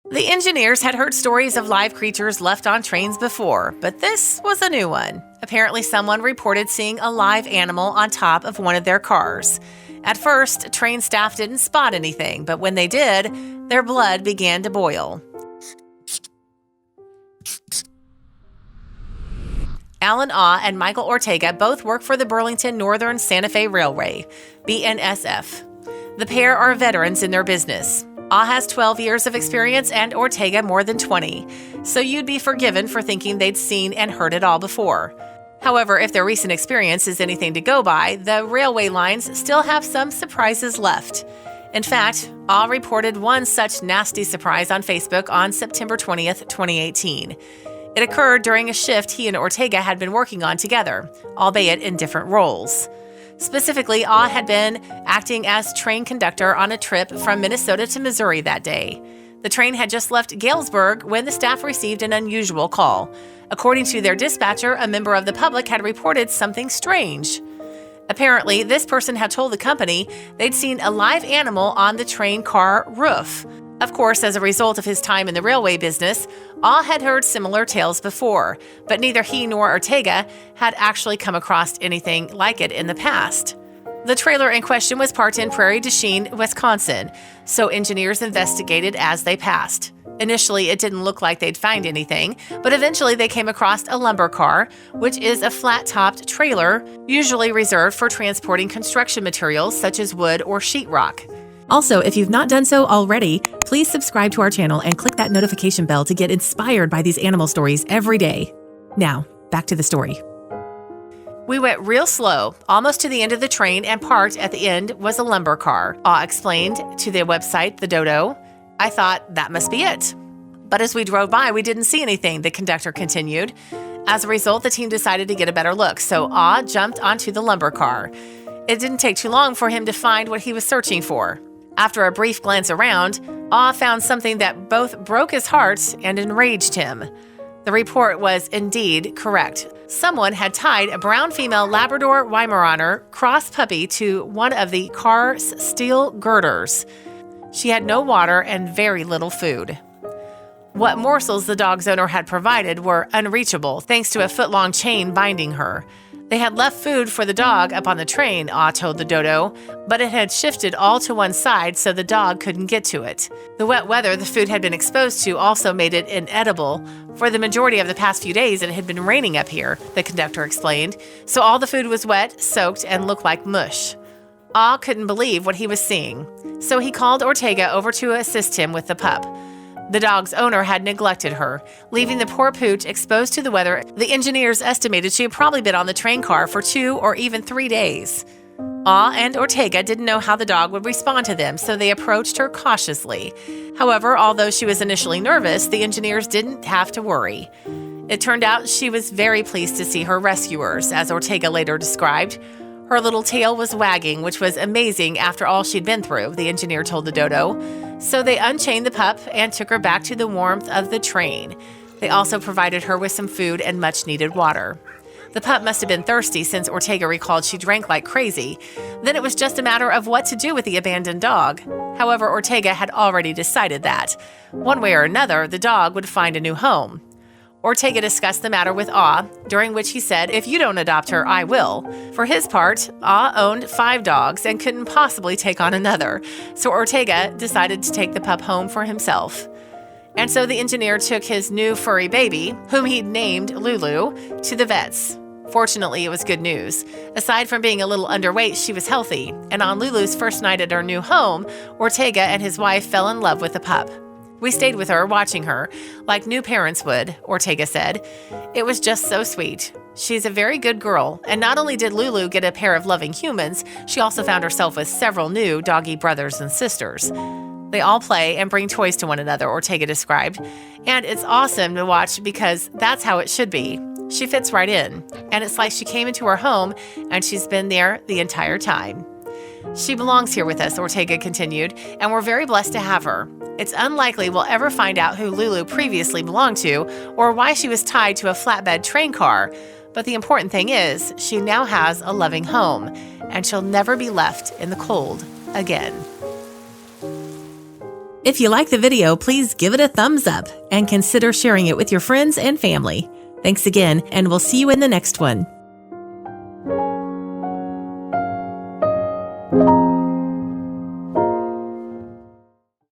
The engineers had heard stories of live creatures left on trains before, but this was a new one. Apparently, someone reported seeing a live animal on top of one of their cars. At first, train staff didn't spot anything, but when they did, their blood began to boil. Alan Ah and Michael Ortega both work for the Burlington Northern Santa Fe Railway, BNSF. The pair are veterans in their business. Ah has 12 years of experience and Ortega more than 20, so you'd be forgiven for thinking they'd seen and heard it all before. However, if their recent experience is anything to go by, the railway lines still have some surprises left. In fact, Ah reported one such nasty surprise on Facebook on September 20th, 2018. It occurred during a shift he and Ortega had been working on together, albeit in different roles. Specifically, Ah had been acting as train conductor on a trip from Minnesota to Missouri that day. The train had just left Galesburg when the staff received an unusual call. According to their dispatcher, a member of the public had reported something strange. Apparently, this person had told the company they'd seen a live animal on the train car roof. Of course, as a result of his time in the railway business, Ah had heard similar tales before, but neither he nor Ortega had actually come across anything like it in the past. The trailer in question was parked in Prairie du Chien, Wisconsin, so engineers investigated as they passed. Initially, it didn't look like they'd find anything, but eventually they came across a lumber car, which is a flat-topped trailer, usually reserved for transporting construction materials such as wood or sheetrock. Also, if you've not done so already, please subscribe to our channel and click that notification bell to get inspired by these animal stories every day. Now, back to the story. We went real slow, almost to the end of the train, and parked at the end was a lumber car, Ah explained to the website The Dodo. I thought that must be it. But as we drove by, we didn't see anything, the conductor continued. As a result, the team decided to get a better look, so Ah jumped onto the lumber car. It didn't take too long for him to find what he was searching for. After a brief glance around, Ah found something that both broke his heart and enraged him. The report was indeed correct. Someone had tied a brown female Labrador Weimaraner cross puppy to one of the car's steel girders. She had no water and very little food. What morsels the dog's owner had provided were unreachable thanks to a foot-long chain binding her. They had left food for the dog up on the train, Ah told the Dodo, but it had shifted all to one side so the dog couldn't get to it. The wet weather the food had been exposed to also made it inedible. For the majority of the past few days, it had been raining up here, the conductor explained, so all the food was wet, soaked, and looked like mush. Ah couldn't believe what he was seeing, so he called Ortega over to assist him with the pup. The dog's owner had neglected her, leaving the poor pooch exposed to the weather. The engineers estimated she had probably been on the train car for 2 or even 3 days. Ah and Ortega didn't know how the dog would respond to them, so they approached her cautiously. However, although she was initially nervous, the engineers didn't have to worry. It turned out she was very pleased to see her rescuers, as Ortega later described. Her little tail was wagging, which was amazing after all she'd been through, the engineer told the Dodo. So they unchained the pup and took her back to the warmth of the train. They also provided her with some food and much-needed water. The pup must have been thirsty since Ortega recalled she drank like crazy. Then it was just a matter of what to do with the abandoned dog. However, Ortega had already decided that. One way or another, the dog would find a new home. Ortega discussed the matter with Ah, during which he said, "If you don't adopt her, I will." For his part, Ah owned 5 dogs and couldn't possibly take on another, so Ortega decided to take the pup home for himself. And so the engineer took his new furry baby, whom he'd named Lulu, to the vets. Fortunately, it was good news. Aside from being a little underweight, she was healthy, and on Lulu's first night at her new home, Ortega and his wife fell in love with the pup. We stayed with her, watching her, like new parents would, Ortega said. It was just so sweet. She's a very good girl, and not only did Lulu get a pair of loving humans, she also found herself with several new doggy brothers and sisters. They all play and bring toys to one another, Ortega described. And it's awesome to watch because that's how it should be. She fits right in, and it's like she came into our home and she's been there the entire time. She belongs here with us, Ortega continued, and we're very blessed to have her. It's unlikely we'll ever find out who Lulu previously belonged to or why she was tied to a flatbed train car, but the important thing is she now has a loving home, and she'll never be left in the cold again. If you like the video, please give it a thumbs up and consider sharing it with your friends and family. Thanks again, and we'll see you in the next one.